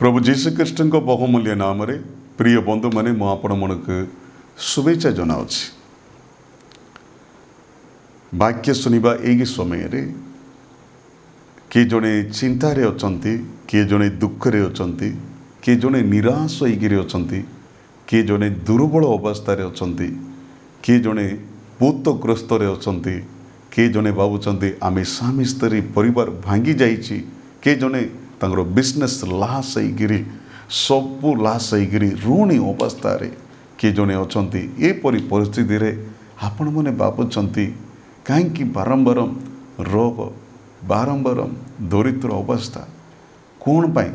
प्रभु जीशुख्रीष्ण बहुमूल्य नाम रे प्रिय बंधु माने मु आपण मनकु शुभेच्छा जनाउछि। वाक्य सुनिबा एगी समय रे किए जड़े चिंतार अछंती, किए जड़े दुख रे अछंती, किए जड़े निराश होइगिरि अछंती, किए जड़े दुर्बल अवस्था रे अछंती, किए जड़े पूतग्रस्त रे अछंती, किए जड़े भावुचंती आमे स्वामी स्त्री परिवार भांगी जाइछि, किए जड़े तांगर बिजनेस लॉस होइगिरि सबु लॉस होइगिरि ऋणी अवस्था रे किए जड़े अछंती। ए परि परिस्थिति रे आपण माने भावुचंती काहेकि बारंबार रोग बारंबार दरिद्र अवस्था कौन पाई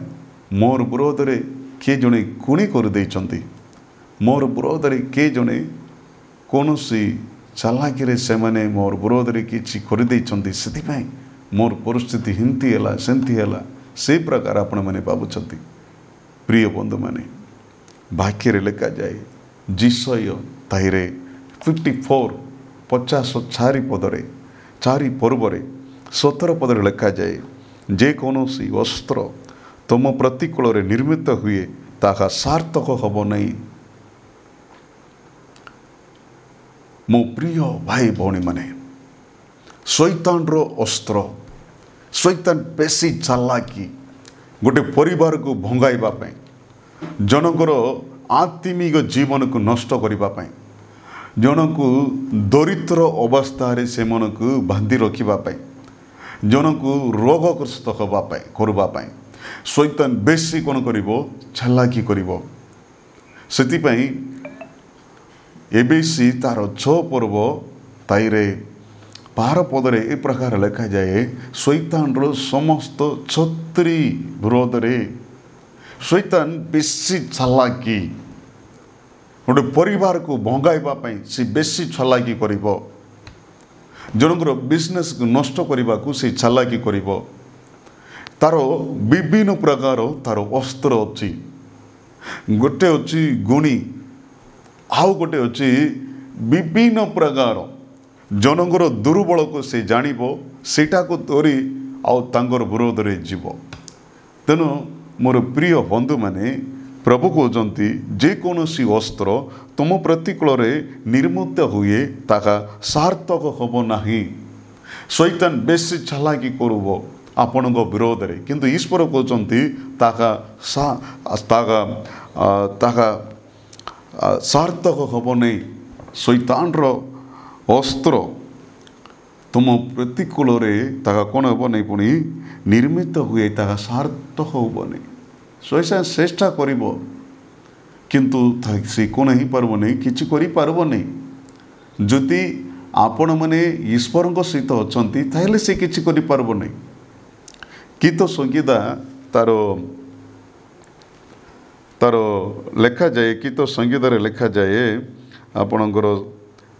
मोर विरोध रे किए जड़े कुणी कर देइचंती, मोर विरोध रे किए जड़े कौनसी चालाकी रे से माने मोर विरोध रे किछि कर देइचंती, सेति पई मोर परिस्थिति हिंती हैला सेंती हैला से प्रकार आपण माने भावुचंती। प्रिय बंधु माने वाक्य रे लिखा जाए जिसय ताहिरे 54 50 चारि पर्व 17 पदरे लिखा जाए जे कौनसी वस्त्र तुम प्रतिकूल रे निर्मित हुए ताहा सार्थक हब नहीं। मो प्रिय भाई भौणी माने शैतान रो अस्त्र, शैतान बेसी चालाकी गोटे परिवार को भंगाइबा पई, जनकर आत्मिक जीवन को नष्ट करिबा पई, जनकु दरिद्र अवस्था रे से मन को बांधि रखिबा पई, जनकु रोगग्रस्त हबा पई करबा पई शैतान बेसी कोन करिवो चालाकी करिवो। सेति पई एबीसी तार 6 पर्व ताइरे 12 पदरे ए प्रकार लिखा जाए शैतान रो समस्त छत्री विरोध रे शैतान बेसी चालाकी गोटे परिवार को भंगाइबा पई से बेसी चालाकी करिवो, जनकर बिजनेस को नष्ट करने को से चालाकी करिवो। तार विभिन्न प्रकार तार अस्त्र अच्छी, गोटे अच्छी गुणी आउ गोटे अच्छी विभिन्न प्रकार जनकर दुर्बल को से जानिबो सेटा को तोरी आउ तांगर विरोध रे जीव। तेणु मोर प्रिय बंधु माने प्रभु कहते जे कौनसी अस्त्र तुम प्रतिकूल रे निर्मित हुए ताका सार्थक हब नाही। शैतान बेसी चालाकी करबो आपण विरोध रे, किंतु ईश्वर कहते ताका सार्थक हब नहीं। शैतान रो अस्त्र तुम प्रतिकूल रे ताका कौन हब नहीं, पुणी निर्मित हुए ताका सार्थक हब नहीं। शैतान चेष्टा करिवो किंतु से कौन ही पारबो नहीं, किछि करि पारबो नहीं। जदि आपण माने ईश्वर सहित अछंती ताहेले से किछि करि पारबो नहीं। गीत संगीता तारो लेखा जाए, गीत संगीता रे लेखा जाए आपणकर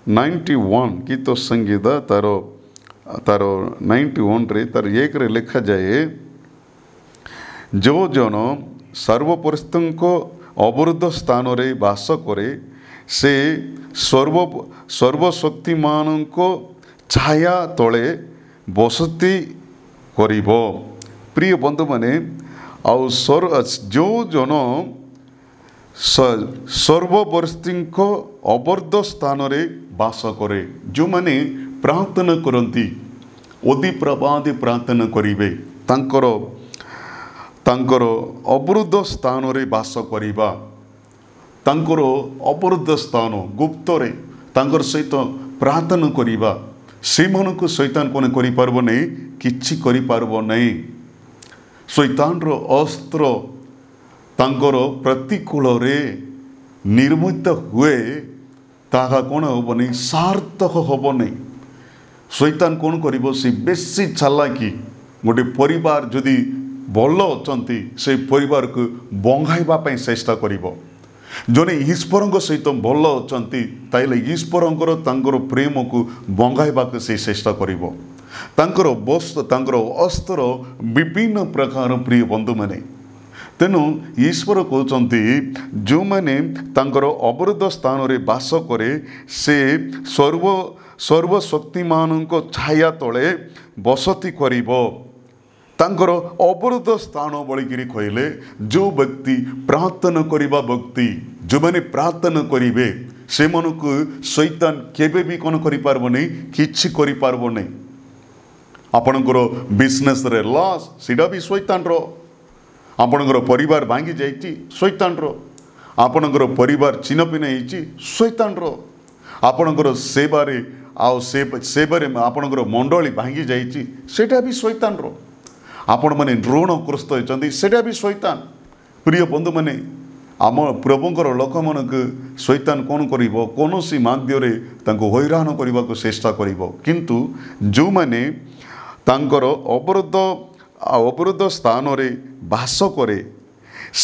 91 गीत संगीता तारो 91 रे तार 1 रे लेखा जाए जो जन सर्वपरिस्थिति को अवरुद्ध स्थान रे वास करे से सर्वशक्तिमान को छाया तले बसती करिवो। प्रिय बंधु माने आउ जो जन सर्वपरिस्थिति को अवरुद्ध स्थान रे वास करे, जो माने प्रार्थना करती ओदी प्रबादी प्रार्थना करिवे तांकर अवरुद्ध स्थान रे वास करिबा, तांकर अवरुद्ध स्थान गुप्त रे तांकर सहित प्रार्थना करिबा से मन को शैतान कोन करि पारबो नहीं, किछि करि पारबो नहीं। शैतान रो अस्त्र तांकर प्रतिकूल रे निर्मित हुए ताहा कोन हबो नहीं, सार्थक हबो नहीं। शैतान कोन करिवो से बेसी चालाकी गोटे परिवार जदि भल अछंती से परिवार को बंगाइबा पई चेष्टा करिवो। जने ईश्वर सहित भल अछंती ताइले ईश्वरंकर तांकर प्रेम को बंगाइबा को से चेष्टा करिवो। तांकर वस्त्र तांकर अस्त्र विभिन्न प्रकार। प्रिय बंधु माने तेणु ईश्वर कहते जो मैंने तांकर अवरुद्ध स्थान रे वास करे से सर्वशक्तिमान को छाया तले बसती करिवो। ତାଙ୍କର ଅବରୋଧ ସ୍ଥାନ ବୋଲିକିରି କହିଲେ ଯେଉଁ ବ୍ୟକ୍ତି ପ୍ରାର୍ଥନା କରିବା ବ୍ୟକ୍ତି ଯେଉଁମାନେ ପ୍ରାର୍ଥନା କରିବେ ସେମାନଙ୍କୁ ଶୈତାନ କେବେ ବି କ'ଣ କରିପାରିବ ନାହିଁ କିଛି କରିପାରିବ ନାହିଁ ଆପଣଙ୍କର ବିଜନେସ୍ରେ ଲସ୍ ସେଇଟା ବି ଶୈତାନର ଆପଣଙ୍କର ପରିବାର ଭାଙ୍ଗି ଯାଇଛି ଶୈତାନର ଆପଣଙ୍କର ପରିବାର ଚିହ୍ନପିହ୍ନ ହେଇଛି ଶୈତାନର ଆପଣଙ୍କର ସେବାରେ ଆଉ ସେବାରେ ଆପଣଙ୍କର ମଣ୍ଡଳୀ ଭାଙ୍ଗି ଯାଇଛି ସେଇଟା ବି ଶୈତାନର ଆପଣମାନେ ଋଣଗ୍ରସ୍ତ ହୋଇଛନ୍ତି ସେଇଟା ବି ଶୈତାନ ପ୍ରିୟ ବନ୍ଧୁମାନେ ଆମ ପ୍ରଭୁଙ୍କର ଲୋକମାନଙ୍କୁ ଶୈତାନ କ'ଣ କରିବ କୌଣସି ମାଧ୍ୟମରେ ତାଙ୍କୁ ହଇରାଣ କରିବାକୁ ଚେଷ୍ଟା କରିବ କିନ୍ତୁ ଯେଉଁମାନେ ତାଙ୍କର ଅବରୋଧ ସ୍ଥାନରେ ବାସ କରେ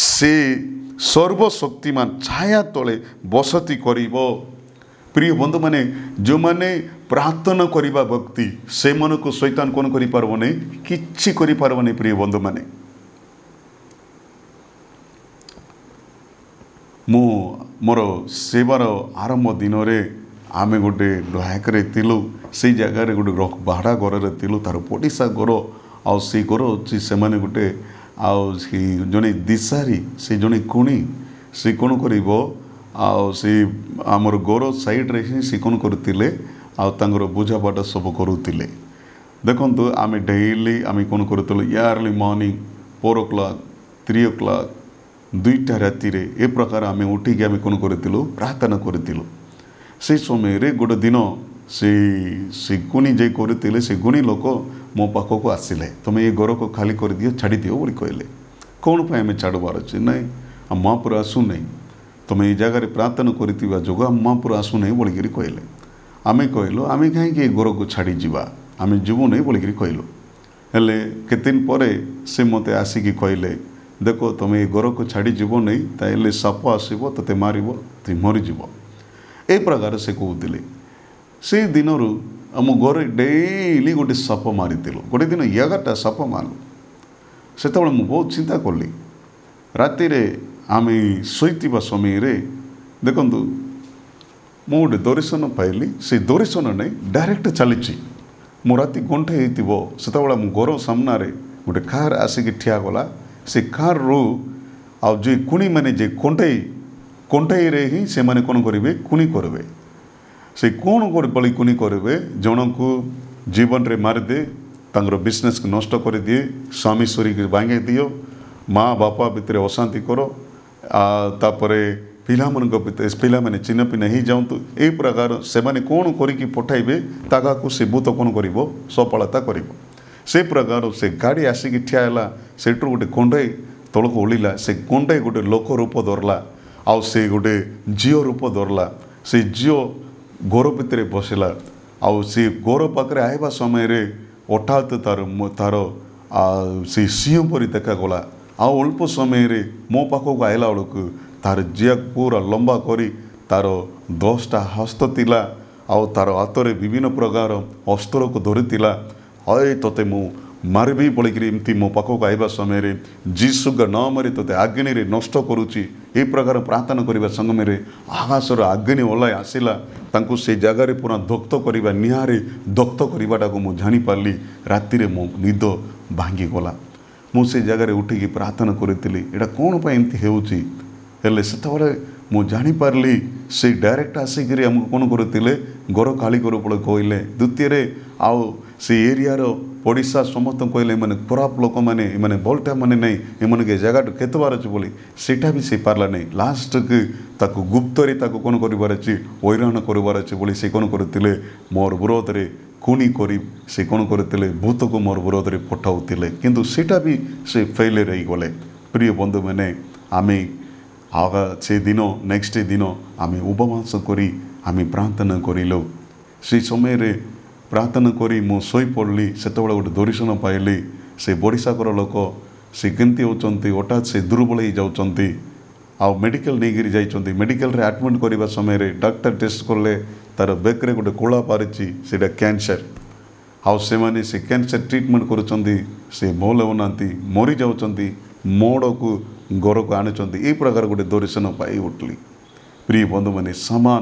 ସେ ସର୍ବଶକ୍ତିମାନ ଛାୟା ତଳେ ବସତି କରିବ ପ୍ରିୟ ବନ୍ଧୁମାନେ ଯେଉଁମାନେ ପ୍ରାର୍ଥନା କରିବା ବ୍ୟକ୍ତି ସେମାନଙ୍କୁ ଶୈତାନ କ'ଣ କରିପାରିବ ନାହିଁ କିଛି କରିପାରିବ ନାହିଁ ପ୍ରିୟ ବନ୍ଧୁମାନେ ମୁଁ ମୋର ସେବାର ଆରମ୍ଭ ଦିନରେ ଆମେ ଗୋଟେ ଡ୍ରାଇକରେ ଥିଲୁ ସେଇ ଜାଗାରେ ଗୋଟେ ଭଡ଼ା ଘରରେ ଥିଲୁ ତାର ପଡ଼ିଶା ଘର ଆଉ ସେଇ ଘର ଅଛି ସେମାନେ ଗୋଟେ ଆଉ ସେ ଜଣେ ଦିଶାରୀ ସେ ଜଣେ କୁଣି ସେ କ'ଣ କରିବ ଆଉ ସେ ଆମର ଘର ସାଇଡ଼୍ରେ ହିଁ ସେ କ'ଣ କରୁଥିଲେ ଆଉ ତାଙ୍କର ବୁଝାବାଟ ସବୁ କରୁଥିଲେ ଦେଖନ୍ତୁ ଆମେ ଡେଲି ଆମେ କ'ଣ କରୁଥିଲୁ ୟାର୍ଲି ମର୍ଣ୍ଣିଂ 4 o'clock 3 o'clock 2ଟା ରାତିରେ ଏ ପ୍ରକାର ଆମେ ଉଠିକି ଆମେ କ'ଣ କରିଥିଲୁ ପ୍ରାର୍ଥନା କରିଥିଲୁ ସେଇ ସମୟରେ ଗୋଟେ ଦିନ ସେ ଗୁଣି ଯେ କରୁଥିଲେ ସେ ଗୁଣି ଲୋକ ମୋ ପାଖକୁ ଆସିଲେ ତୁମେ ଏ ଘରକୁ ଖାଲି କରିଦିଅ ଛାଡ଼ିଦିଅ ବୋଲି କହିଲେ କ'ଣ ପାଇଁ ଆମେ ଛାଡ଼ିବାର ଅଛି ନାଇଁ ଆମ ମହାପୁର ଆସୁନାହିଁ ତୁମେ ଏଇ ଜାଗାରେ ପ୍ରାର୍ଥନା କରିଥିବା ଯୋଗୁଁ ଆମ ମହାପୁର ଆସୁନାହିଁ ବୋଲିକିରି କହିଲେ ଆମେ କହିଲୁ ଆମେ କାହିଁକି ଏ ଘରକୁ ଛାଡ଼ିଯିବା ଆମେ ଯିବୁ ନାହିଁ ବୋଲିକିରି କହିଲୁ ହେଲେ କେତେଦିନ ପରେ ସେ ମୋତେ ଆସିକି କହିଲେ ଦେଖ ତୁମେ ଏ ଘରକୁ ଛାଡ଼ିଯିବ ନାହିଁ ତାହେଲେ ସାପ ଆସିବ ତୋତେ ମାରିବ ତୁ ମରିଯିବ ଏ ପ୍ରକାର ସେ କହୁଥିଲେ ସେଇ ଦିନରୁ ଆମ ଘରେ ଡେଲି ଗୋଟେ ସାପ ମାରିଥିଲୁ ଗୋଟେ ଦିନ 11ଟା ସାପ ମାରିଲୁ ସେତେବେଳେ ମୁଁ ବହୁତ ଚିନ୍ତା କଲି ରାତିରେ ଆମେ ଶୋଇଥିବା ସମୟରେ ଦେଖନ୍ତୁ ମୁଁ ଗୋଟେ ଦର୍ଶନ ପାଇଲି ସେ ଦର୍ଶନ ନାହିଁ ଡାଇରେକ୍ଟ ଚାଲିଛି ମୁଁ ରାତି ଘଣ୍ଟେ ହେଇଥିବ ସେତେବେଳେ ମୁଁ ଘର ସାମ୍ନାରେ ଗୋଟେ କାର୍ ଆସିକି ଠିଆ ଗଲା ସେ କାର୍ରୁ ଆଉ ଯେ କୁଣିମାନେ ଯେ କଣ୍ଟେଇରେ ହିଁ ସେମାନେ କ'ଣ କରିବେ କୁଣି କରିବେ ସେ କ'ଣ ବୋଲି କୁଣି କରିବେ ଜଣଙ୍କୁ ଜୀବନରେ ମାରିଦିଏ ତାଙ୍କର ବିଜନେସ୍କୁ ନଷ୍ଟ କରିଦିଏ ସ୍ୱାମୀ ସ୍ତ୍ରୀକି ଭାଙ୍ଗି ଦିଅ ମା ବାପା ଭିତରେ ଅଶାନ୍ତି କର ତାପରେ ପିଲାମାନଙ୍କ ଭିତରେ ପିଲାମାନେ ଚିହ୍ନ ପିହ୍ନ ହେଇଯାଆନ୍ତୁ ଏହି ପ୍ରକାର ସେମାନେ କ'ଣ କରିକି ପଠାଇବେ ତାହାକୁ ସେ ଭୂତ କ'ଣ କରିବ ସଫଳତା କରିବ ସେ ପ୍ରକାର ସେ ଗାଡ଼ି ଆସିକି ଠିଆ ହେଲା ସେଠୁ ଗୋଟେ କଣ୍ଢେଇ ତଳକୁ ଓଳିଲା ସେ କଣ୍ଢେଇ ଗୋଟେ ଲୋକ ରୂପ ଧରିଲା ଆଉ ସେ ଗୋଟେ ଝିଅ ରୂପ ଧରିଲା ସେ ଝିଅ ଘର ଭିତରେ ବସିଲା ଆଉ ସେ ଘର ପାଖରେ ଆସିବା ସମୟରେ ହଠାତ୍ ତାର ସେ ସିଂହ ପରି ଦେଖାଗଲା ଆଉ ଅଳ୍ପ ସମୟରେ ମୋ ପାଖକୁ ଆସିଲା ବେଳକୁ ତାର ଜିଆ ପୁରା ଲମ୍ବା କରି ତାର 10ଟା ହସ୍ତ ଥିଲା ଆଉ ତାର ହାତରେ ବିଭିନ୍ନ ପ୍ରକାର ଅସ୍ତ୍ରକୁ ଧରିଥିଲା ହଏ ତୋତେ ମୁଁ ମାରିବି ବୋଲିକିରି ଏମିତି ମୋ ପାଖକୁ ଆସିବା ସମୟରେ ଯୀଶୁଙ୍କ ନାମରେ ତୋତେ ଅଗ୍ନିରେ ନଷ୍ଟ କରୁଛି ଏ ପ୍ରକାର ପ୍ରାର୍ଥନା କରିବା ସମୟରେ ଆକାଶର ଅଗ୍ନି ଓହ୍ଲାଇ ଆସିଲା ତାଙ୍କୁ ସେ ଜାଗାରେ ପୁରା ଦଗ୍ଧ କରିବା ନିଆଁରେ ଦଗ୍ଧ କରିବାଟାକୁ ମୁଁ ଜାଣିପାରିଲି ରାତିରେ ମୋ ନିଦ ଭାଙ୍ଗିଗଲା ମୁଁ ସେ ଜାଗାରେ ଉଠିକି ପ୍ରାର୍ଥନା କରିଥିଲି ଏଇଟା କ'ଣ ପାଇଁ ଏମିତି ହେଉଛି ହେଲେ ସେତେବେଳେ ମୁଁ ଜାଣିପାରିଲି ସେ ଡାଇରେକ୍ଟ ଆସିକିରି ଆମକୁ କ'ଣ କରୁଥିଲେ ଘର ଖାଲି କରୁ ବୋଲି କହିଲେ ଦ୍ୱିତୀୟରେ ଆଉ ସେ ଏରିଆର ପଡ଼ିଶା ସମସ୍ତଙ୍କୁ କହିଲେ ଏମାନେ ଖରାପ ଲୋକମାନେ ଏମାନେ ଭଲଟା ମାନେ ନାହିଁ ଏମାନଙ୍କୁ ଏ ଜାଗାଠୁ କେତେବାର ଅଛି ବୋଲି ସେଇଟା ବି ସେ ପାରିଲା ନାହିଁ ଲାଷ୍ଟକୁ ତାକୁ ଗୁପ୍ତରେ ତାକୁ କ'ଣ କରିବାର ଅଛି ହଇରାଣ କରିବାର ଅଛି ବୋଲି ସେ କ'ଣ କରୁଥିଲେ ମୋର ବିରୋଧରେ କୁଣି କରି ସେ କ'ଣ କରୁଥିଲେ ଭୂତକୁ ମୋର ବିରୋଧରେ ପଠାଉଥିଲେ କିନ୍ତୁ ସେଇଟା ବି ସେ ଫେଲିୟର ହେଇଗଲେ ପ୍ରିୟ ବନ୍ଧୁମାନେ ଆମେ ସେ ଦିନ ନେକ୍ସଟ ଦିନ ଆମେ ଉପବାସ କରି ଆମେ ପ୍ରାର୍ଥନା କରିଲୁ ସେ ସମୟରେ ପ୍ରାର୍ଥନା କରି ମୁଁ ଶୋଇପଡ଼ିଲି ସେତେବେଳେ ଗୋଟେ ଦର୍ଶନ ପାଇଲି ସେ ବଡ଼ିଶାଙ୍କର ଲୋକ ସେ କେମିତି ହେଉଛନ୍ତି ହଠାତ୍ ସେ ଦୁର୍ବଳ ହେଇଯାଉଛନ୍ତି ଆଉ ମେଡ଼ିକାଲ ନେଇକରି ଯାଇଛନ୍ତି ମେଡ଼ିକାଲରେ ଆଡ଼ମିଟ୍ କରିବା ସମୟରେ ଡାକ୍ତର ଟେଷ୍ଟ କଲେ ତାର ବେକରେ ଗୋଟେ କୋଳା ବାହାରିଛି ସେଇଟା କ୍ୟାନ୍ସର ଆଉ ସେମାନେ ସେ କ୍ୟାନ୍ସର ଟ୍ରିଟମେଣ୍ଟ କରୁଛନ୍ତି ସେ ଭଲ ହେଉନାହାନ୍ତି ମରିଯାଉଛନ୍ତି ମୋଡ଼କୁ ଘରକୁ ଆଣୁଛନ୍ତି ଏ ପ୍ରକାର ଗୋଟେ ଦର୍ଶନ ପାଇ ଉଠିଲି ପ୍ରିୟ ବନ୍ଧୁମାନେ ସମାନ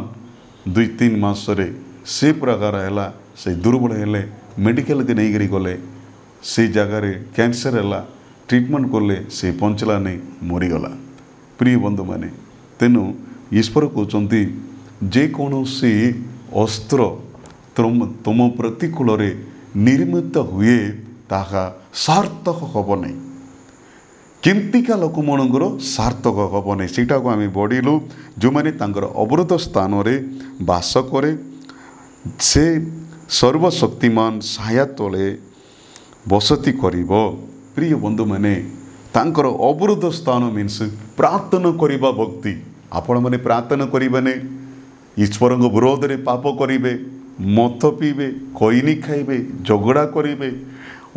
2-3 ମାସରେ ସେ ପ୍ରକାର ହେଲା ସେ ଦୁର୍ବଳ ହେଲେ ମେଡ଼ିକାଲକୁ ନେଇକରି ଗଲେ से जगार कैंसर है ट्रीटमेंट कले से बंचला नहीं मरीगला प्रिय बंधु मैंने तेणु ईश्वर कहते जेकोसी अस्त्र तुम प्रतिकूल निर्मित हुए ताहा सार्थक हम नहीं केमतिका लोक मनकर सार्थक हम नहीं सीटा को आम बढ़लु जो मैंने अवरोध स्थान बास करे से सर्वशक्तिमान छाया तले बसती करिब प्रिय बंधु मैंने तांकर अवरोध स्थान मीन्स प्रार्थना करिबा भक्ति आपण मैंने प्रार्थना करिबाने ईश्वर विरोध में पाप करिबे मत पीबे खैनी खाइबे झगड़ा करिबे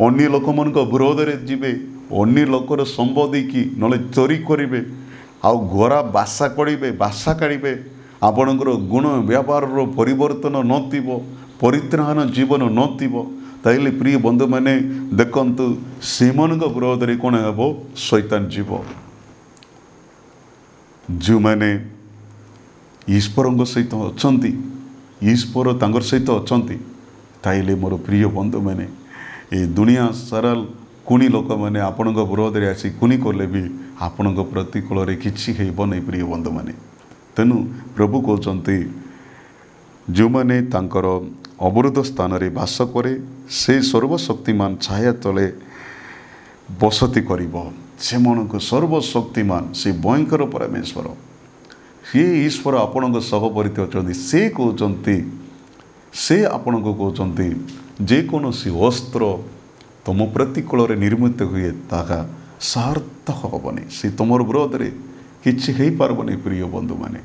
अन्य लोक मन विरोध में जीवे अन्य लोकर संपत्ति की नले चोरी करिबे आउ घोरा बासा करिबे बासा काढ़े आपणकर गुण व्यापार परिवर्तन नथिबो परित्राण जीवन नथिबो ताइले प्रिय बंधु मैंने देखंतु सेमनक विरोध रे कोन हेबो शैतान जीव जो मैंने ईश्वर सहित अछंती ईश्वर तांगर सहित अछंती ताइले मोर प्रिय बंधु मैंने ए दुनिया सारा कुणी लोक मैंने आपण विरोध में आसी कुणी कले भी आपण प्रतिकूल किसी नहीं प्रिय बंधु मैंने तेणु प्रभु कहते जो मैंने तांकर अवरोध स्थान रे बास करे से सर्वशक्तिमान छाया तले बसती करिब से मन सर्वशक्तिमान से भयंकर परमेश्वर ये ईश्वर आपण सहपरित अच्छा से कहते से आपण को कहते जेकोसी अस्त्र तुम प्रतिकूल निर्मित हुए ताहा सार्थक हेनी से तुम विरोध में किसी हो पारबनी प्रिय बंधु मैंने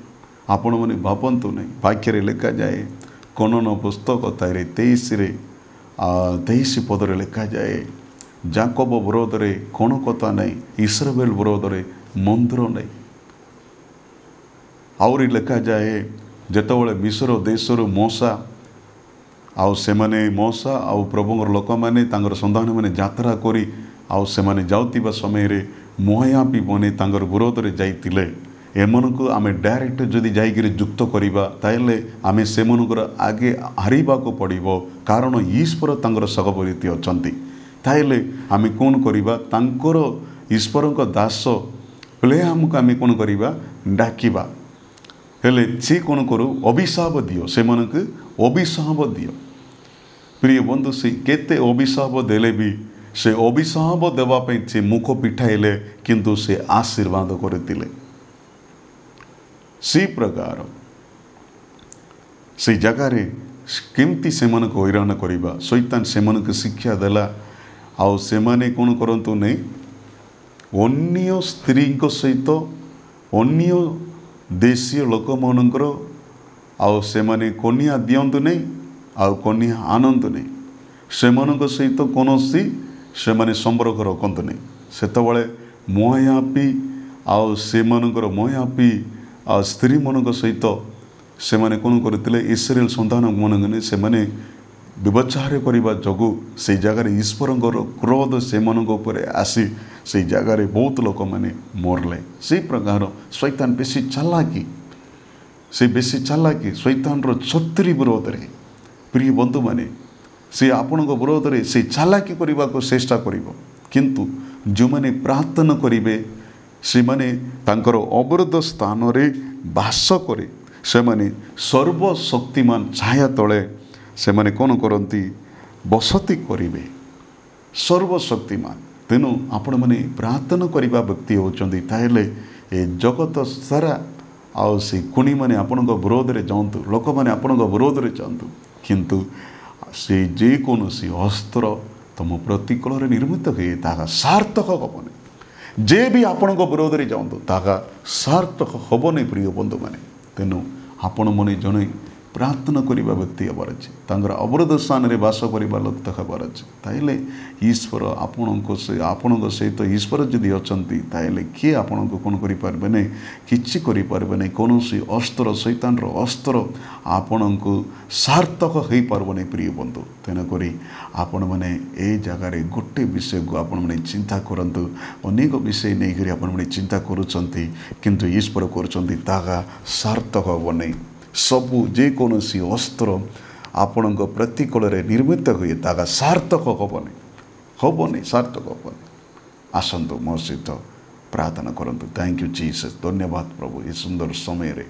आपण मैंने भावतु नहीं वाक्य लिखा जाए कनन पुस्तक 23 पदरे लिखा जाए जाकब विरोध में कौन कथा नहीं इस्राएल विरोध में मंदिर नहीं आउरी लिखा जाए जितेबाला मिस्र देशर मूसा आउ से मूसा आउ प्रभुर लोक मैंने सन्तान मैंने यात्रा करी आउ से जाउतिबा समय रे मोयापी बने विरोध में जाइतिले एमनकु आमे डायरेक्ट जदि जाइकिरि युक्त करिबा ताइले आमे सेमनकर आगे हारिबा को पड़िबो कारण ईश्वर तांकर सहपरिती अछंती ताइले आमे कोन करिबा तांकर ईश्वरक दास प्ले हमको आमे कोन करिबा डाकिबा हेले सी कोन करू अभिशाप दियो सेमनकु अभिशाप दियो प्रिय बंधु से केते अभिशाप देले भी से अभिशाप देवाई से मुख पिठाइले किंतु से आशीर्वाद करथिले सी प्रकार से जगार केमती से हैरान करवा शैतान से शिक्षा देला आउ से कौन करतु नहीं अन्य स्त्री सहित अन्य देशीय लोक मनकर आउ से कन्या दिंतु नहीं आउ कन्या आनंतु नहीं से सहित कौन से संपर्क रखतु नहीं सेतबले मोयापी आउ से मोयापी आ स्त्री मन सहित से कौन करते इस्राएल सन्तान मन से व्यभिचार करने जोगु से जगार ईश्वर क्रोध से आसी से जगार बहुत लोक मैंने मरले से प्रकार शैतान बेसी चालाकी से बेसी चालाकी शैतान छत्री विरोध में प्रिय बंधु मैंने से आपण विरोध में से चालाकी करने को चेष्टा करिबो किंतु जो मैंने प्रार्थना करिवे से माने तांकर अवरोध स्थान रे बास करे से माने सर्वशक्तिमान छाया तले से माने कौन करती बसती करिवे सर्वशक्तिमान तेणु आपण मैंने प्रार्थना करने व्यक्ति होचंदी ताहेले ए जगत सारा आउ से कुणी मैंने आपण विरोध में जातु लोक मैंने आपण विरोध में जातु किंतु से जेकोसी अस्त्र तुम प्रतिकूल निर्मित हुए ताहा सार्थक हेनी जे भी आपण विरोध में जातु ताहा सार्थक हेनी प्रिय बंधु मैंने तेणु आपण मैंने जड़े प्रार्थना करने व्यक्ति हबार अच्छे अवरोध स्थान में बास करवा लोक हबार अच्छे ताइले ईश्वर आपण सहित ईश्वर जदि अच्छा ताइले किए आपण को कौन करें नहीं किसी करें नहीं कौन अस्त्र शैतान अस्त्र आपण को सार्थक हो पारब नहीं प्रिय बंधु तेणुक आपण मैंने ये जगार गोटे विषय को आपण मैंने चिंता करतु अनेक विषय नहीं करी आपण मैंने चिंता करुँच किंतु ईश्वर कर सार्थक हम नहीं सबू जेकोसी अस्त्र आपण प्रतिकूल निर्मित हुए ताका सार्थक हेनी हेनी सार्थक हेनी आसतु मो सहित प्रार्थना करंतु। थैंक यू जीसस धन्यवाद प्रभु ये सुंदर समय रे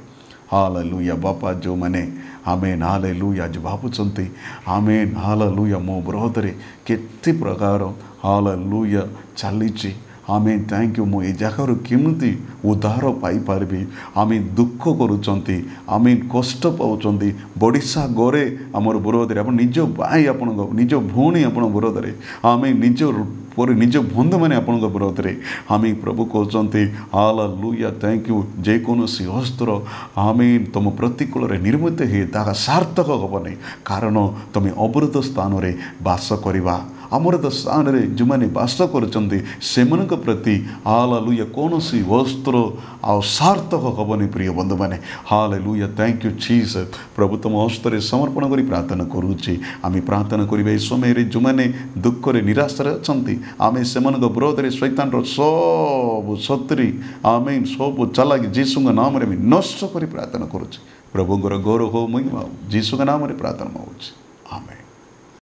हालेलुया बापा जो मैंने आमेन हालेलुया जो भावुंट आमेन हालेलुया मो ब्रदर केते प्रकार हालेलुया चली आमेन थैंक यू मो ये जगार केमती उद्धार पाइपारि आमेन दुख करुँच आमेन कष्ट पाँच बड़िशा गरे आमर विरोध आप निज भाई आपण निज भौणी आपण विरोध आमेन निज निज बंधु मैंने आपण विरोध में आम प्रभु कहते हालेलुया थैंक यू जेकोसी हस्तर आमेन तुम प्रतिकूल निर्मित हे ताहा सार्थक हेबनी कारण तुम अवरोध स्थान में बास करवा अमृत स्थान रे जो मैंने बास कर प्रति हालेलुया कौन सी वस्त्र आ सार्थक हेबनी प्रिय बंधु मैंने हालेलुया थैंक यू जीसस प्रभु तुम हस्तर समर्पण कर प्रार्थना करुच्ची आम प्रार्थना करबा समय रे जो मैंने दुख रे निराश अच्छा आमे से विरोध में शैतान सब शक्ति आमेन सब चलाक जीसु नाम रे नष्ट कर प्रार्थना करुच्ची प्रभुंर गौरव हो महिमा जीसु नाम रे प्रार्थना मांगुची।